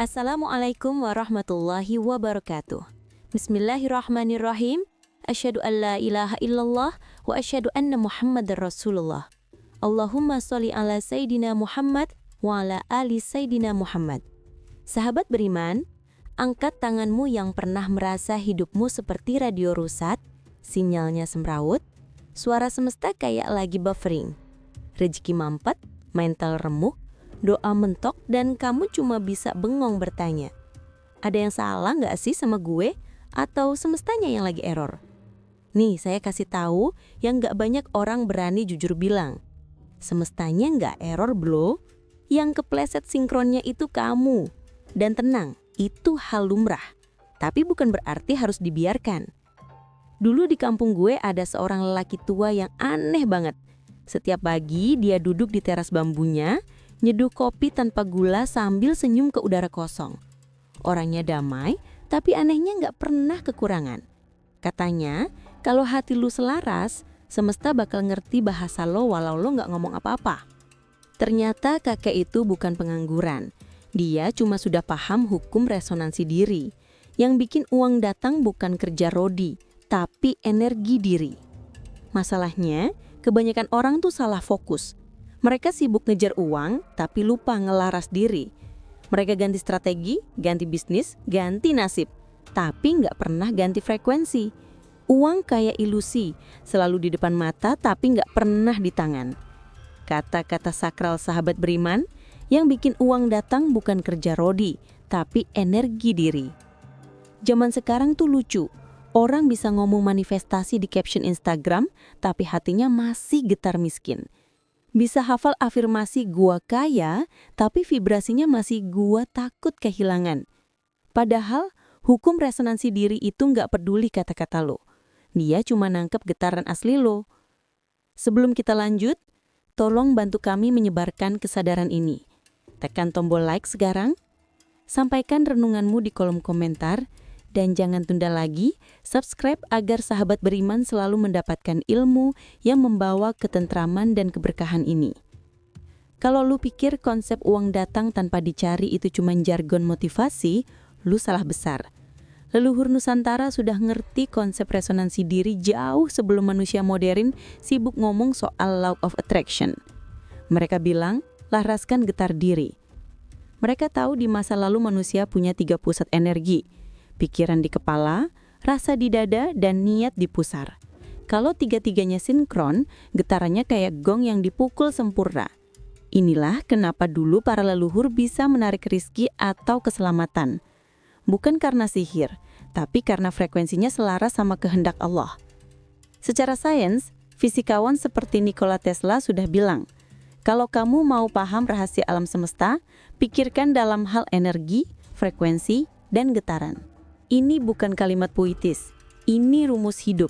Assalamualaikum warahmatullahi wabarakatuh. Bismillahirrahmanirrahim. Asyhadu an la ilaha illallah wa asyhadu anna Muhammadar Rasulullah. Allahumma sholli ala Sayyidina Muhammad wa ala ali Sayyidina Muhammad. Sahabat beriman, angkat tanganmu yang pernah merasa hidupmu seperti radio rusak, sinyalnya semrawut, suara semesta kayak lagi buffering, rezeki mampet, mental remuk, doa mentok, dan kamu cuma bisa bengong bertanya, ada yang salah nggak sih sama gue? Atau semestanya yang lagi error? Nih, saya kasih tahu yang nggak banyak orang berani jujur bilang. Semestanya nggak error bro, yang kepleset sinkronnya itu kamu. Dan tenang, itu hal lumrah, tapi bukan berarti harus dibiarkan. Dulu di kampung gue ada seorang lelaki tua yang aneh banget. Setiap pagi dia duduk di teras bambunya, nyeduh kopi tanpa gula sambil senyum ke udara kosong. Orangnya damai, tapi anehnya nggak pernah kekurangan. Katanya, kalau hati lu selaras, semesta bakal ngerti bahasa lo walau lo nggak ngomong apa-apa. Ternyata kakek itu bukan pengangguran. Dia cuma sudah paham hukum resonansi diri. Yang bikin uang datang bukan kerja rodi, tapi energi diri. Masalahnya, kebanyakan orang tuh salah fokus. Mereka sibuk ngejar uang, tapi lupa ngelaras diri. Mereka ganti strategi, ganti bisnis, ganti nasib, tapi nggak pernah ganti frekuensi. Uang kayak ilusi, selalu di depan mata tapi nggak pernah di tangan. Kata-kata sakral sahabat beriman, yang bikin uang datang bukan kerja rodi, tapi energi diri. Zaman sekarang tuh lucu, orang bisa ngomong manifestasi di caption Instagram, tapi hatinya masih getar miskin. Bisa hafal afirmasi gua kaya, tapi vibrasinya masih gua takut kehilangan. Padahal hukum resonansi diri itu nggak peduli kata-kata lo. Dia cuma nangkep getaran asli lo. Sebelum kita lanjut, tolong bantu kami menyebarkan kesadaran ini. Tekan tombol like sekarang, sampaikan renunganmu di kolom komentar, dan jangan tunda lagi, subscribe agar sahabat beriman selalu mendapatkan ilmu yang membawa ketentraman dan keberkahan ini. Kalau lu pikir konsep uang datang tanpa dicari itu cuma jargon motivasi, lu salah besar. Leluhur Nusantara sudah ngerti konsep resonansi diri jauh sebelum manusia modern sibuk ngomong soal law of attraction. Mereka bilang, laraskan getar diri. Mereka tahu di masa lalu manusia punya 3 pusat energi. Pikiran di kepala, rasa di dada, dan niat di pusar. Kalau tiga-tiganya sinkron, getarannya kayak gong yang dipukul sempurna. Inilah kenapa dulu para leluhur bisa menarik rezeki atau keselamatan. Bukan karena sihir, tapi karena frekuensinya selaras sama kehendak Allah. Secara sains, fisikawan seperti Nikola Tesla sudah bilang, kalau kamu mau paham rahasia alam semesta, pikirkan dalam hal energi, frekuensi, dan getaran. Ini bukan kalimat puitis, ini rumus hidup.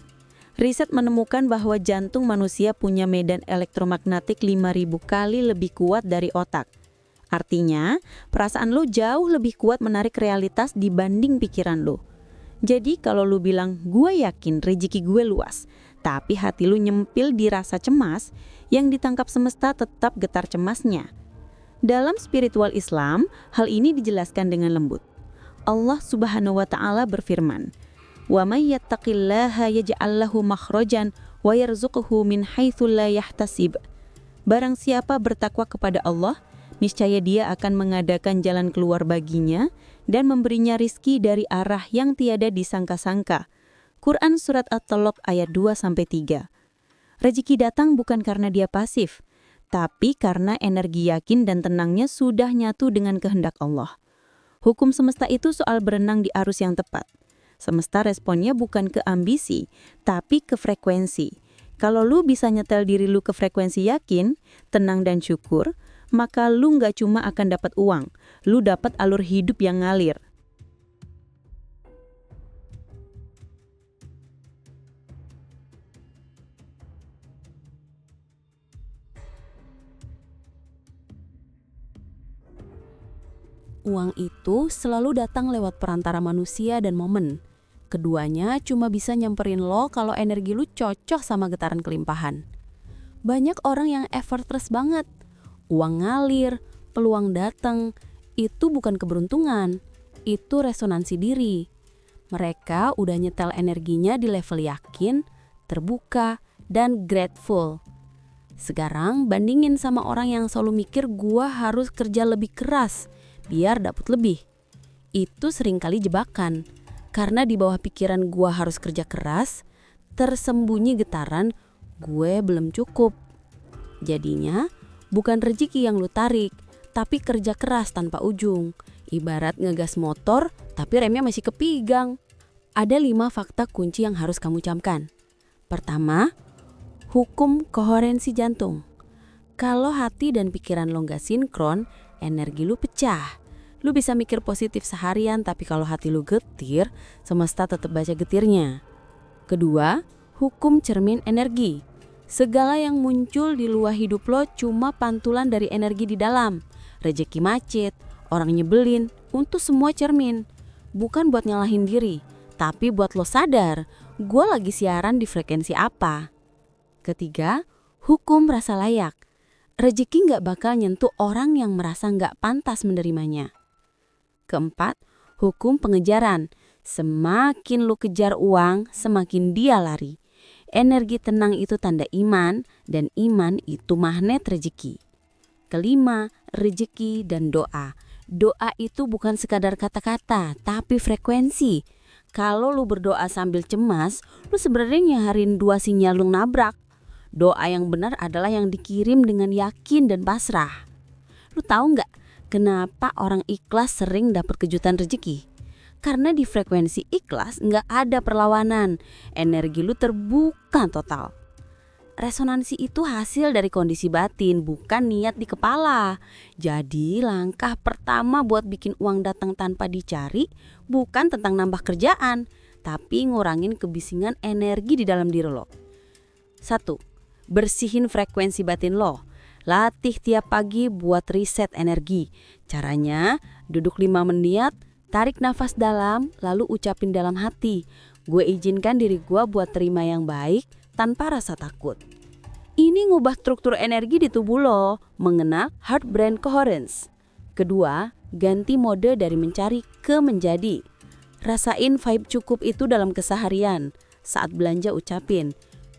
Riset menemukan bahwa jantung manusia punya medan elektromagnetik 5.000 kali lebih kuat dari otak. Artinya, perasaan lo jauh lebih kuat menarik realitas dibanding pikiran lo. Jadi kalau lo bilang, gue yakin rezeki gue luas, tapi hati lo nyempil di rasa cemas, yang ditangkap semesta tetap getar cemasnya. Dalam spiritual Islam, hal ini dijelaskan dengan lembut. Allah Subhanahu wa Ta'ala berfirman, "Wa may yattaqillaha yaj'al lahu makhrajan wa yarzuqhu min haitsu la yahtasib." Barang siapa bertakwa kepada Allah, niscaya Dia akan mengadakan jalan keluar baginya dan memberinya rizki dari arah yang tiada disangka-sangka. Quran Surat At-Talaq ayat 2-3. Rezeki datang bukan karena dia pasif, tapi karena energi yakin dan tenangnya sudah nyatu dengan kehendak Allah. Hukum semesta itu soal berenang di arus yang tepat. Semesta responnya bukan ke ambisi, tapi ke frekuensi. Kalau lu bisa nyetel diri lu ke frekuensi yakin, tenang dan syukur, maka lu nggak cuma akan dapat uang, lu dapat alur hidup yang ngalir. Uang itu selalu datang lewat perantara manusia dan momen. Keduanya cuma bisa nyamperin lo kalau energi lu cocok sama getaran kelimpahan. Banyak orang yang effortless banget. Uang ngalir, peluang datang, Itu bukan keberuntungan, itu resonansi diri. Mereka udah nyetel energinya di level yakin, terbuka, dan grateful. Sekarang bandingin sama orang yang selalu mikir gua harus kerja lebih keras biar dapat lebih. Itu seringkali jebakan, karena di bawah pikiran gua harus kerja keras, tersembunyi getaran gue belum cukup. Jadinya bukan rezeki yang lu tarik, tapi kerja keras tanpa ujung. Ibarat ngegas motor tapi remnya masih kepigang. Ada 5 fakta kunci yang harus kamu camkan. Pertama, hukum koherensi jantung. Kalau hati dan pikiran lo gak sinkron, energi lu pecah. Lu bisa mikir positif seharian, tapi kalau hati lu getir, semesta tetap baca getirnya. Kedua, hukum cermin energi. Segala yang muncul di luar hidup lo cuma pantulan dari energi di dalam. Rejeki macet, orang nyebelin, untuk semua cermin. Bukan buat nyalahin diri, tapi buat lo sadar, gue lagi siaran di frekuensi apa. Ketiga, hukum rasa layak. Rezeki gak bakal nyentuh orang yang merasa gak pantas menerimanya. Keempat, hukum pengejaran. Semakin lu kejar uang, semakin dia lari. Energi tenang itu tanda iman, dan iman itu magnet rezeki. Kelima, rezeki dan doa. Doa itu bukan sekadar kata-kata, tapi frekuensi. Kalau lu berdoa sambil cemas, lu sebenarnya nyaharin 2 sinyal lu nabrak. Doa yang benar adalah yang dikirim dengan yakin dan pasrah. Lu tahu nggak kenapa orang ikhlas sering dapat kejutan rezeki? Karena di frekuensi ikhlas nggak ada perlawanan. Energi lu terbuka total. Resonansi itu hasil dari kondisi batin, bukan niat di kepala. Jadi langkah pertama buat bikin uang datang tanpa dicari bukan tentang nambah kerjaan, tapi ngurangin kebisingan energi di dalam diri lo. 1. Bersihin frekuensi batin lo. Latih tiap pagi buat reset energi. Caranya, duduk 5 menit, tarik nafas dalam, lalu ucapin dalam hati, gue izinkan diri gue buat terima yang baik tanpa rasa takut. Ini ngubah struktur energi di tubuh lo, mengenal heart brain coherence. Kedua, ganti mode dari mencari ke menjadi. Rasain vibe cukup itu dalam keseharian. Saat belanja ucapin,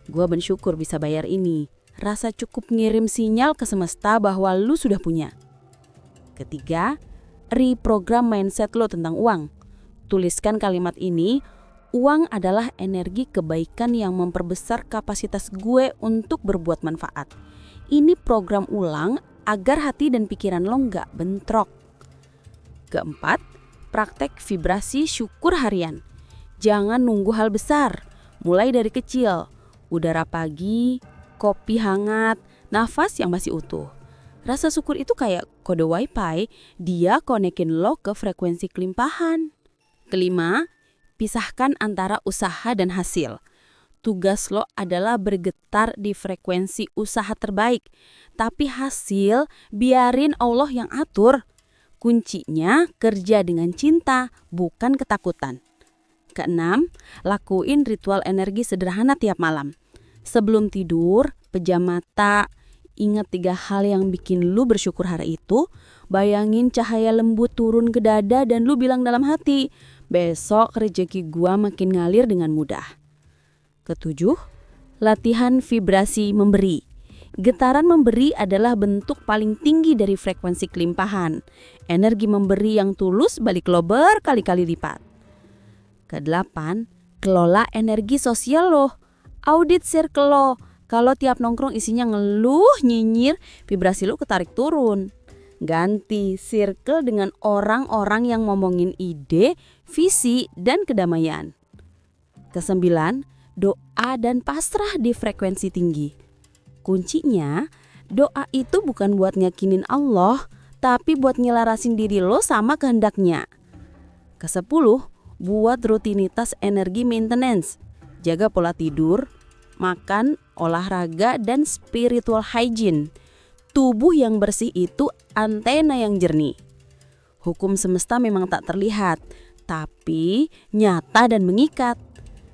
gue bersyukur bisa bayar ini. Rasa cukup ngirim sinyal ke semesta bahwa lu sudah punya. Ketiga, reprogram mindset lo tentang uang. Tuliskan kalimat ini, uang adalah energi kebaikan yang memperbesar kapasitas gue untuk berbuat manfaat. Ini program ulang agar hati dan pikiran lo nggak bentrok. Keempat, praktek vibrasi syukur harian. Jangan nunggu hal besar, mulai dari kecil. Udara pagi, kopi hangat, nafas yang masih utuh. Rasa syukur itu kayak kode wifi, dia konekin lo ke frekuensi kelimpahan. Kelima, pisahkan antara usaha dan hasil. Tugas lo adalah bergetar di frekuensi usaha terbaik, tapi hasil biarin Allah yang atur. Kuncinya kerja dengan cinta, bukan ketakutan. Keenam, lakuin ritual energi sederhana tiap malam. Sebelum tidur, pejam mata, ingat 3 hal yang bikin lu bersyukur hari itu. Bayangin cahaya lembut turun ke dada dan lu bilang dalam hati, besok rezeki gua makin ngalir dengan mudah. Ketujuh, latihan vibrasi memberi. Getaran memberi adalah bentuk paling tinggi dari frekuensi kelimpahan. Energi memberi yang tulus balik lo berkali-kali lipat. Kedelapan, kelola energi sosial lo. Audit circle lo. Kalau tiap nongkrong isinya ngeluh, nyinyir, vibrasi lo ketarik turun. Ganti circle dengan orang-orang yang ngomongin ide, visi, dan kedamaian. Kesembilan, doa dan pasrah di frekuensi tinggi. Kuncinya, doa itu bukan buat nyakinin Allah, tapi buat nyelarasin diri lo sama kehendaknya. Kesepuluh, buat rutinitas energi maintenance. Jaga pola tidur, makan, olahraga, dan spiritual hygiene. Tubuh yang bersih itu antena yang jernih. Hukum semesta memang tak terlihat, tapi nyata dan mengikat.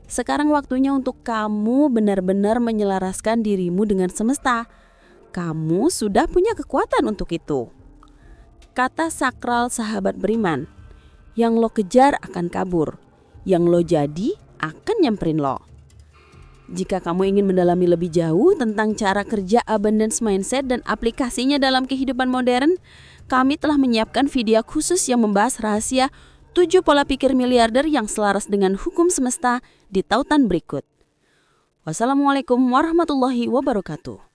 Sekarang waktunya untuk kamu benar-benar menyelaraskan dirimu dengan semesta. Kamu sudah punya kekuatan untuk itu. kata sakral sahabat beriman. Yang lo kejar akan kabur, yang lo jadi akan nyamperin lo. Jika kamu ingin mendalami lebih jauh tentang cara kerja abundance mindset dan aplikasinya dalam kehidupan modern, kami telah menyiapkan video khusus yang membahas rahasia 7 pola pikir miliarder yang selaras dengan hukum semesta di tautan berikut. Wassalamualaikum warahmatullahi wabarakatuh.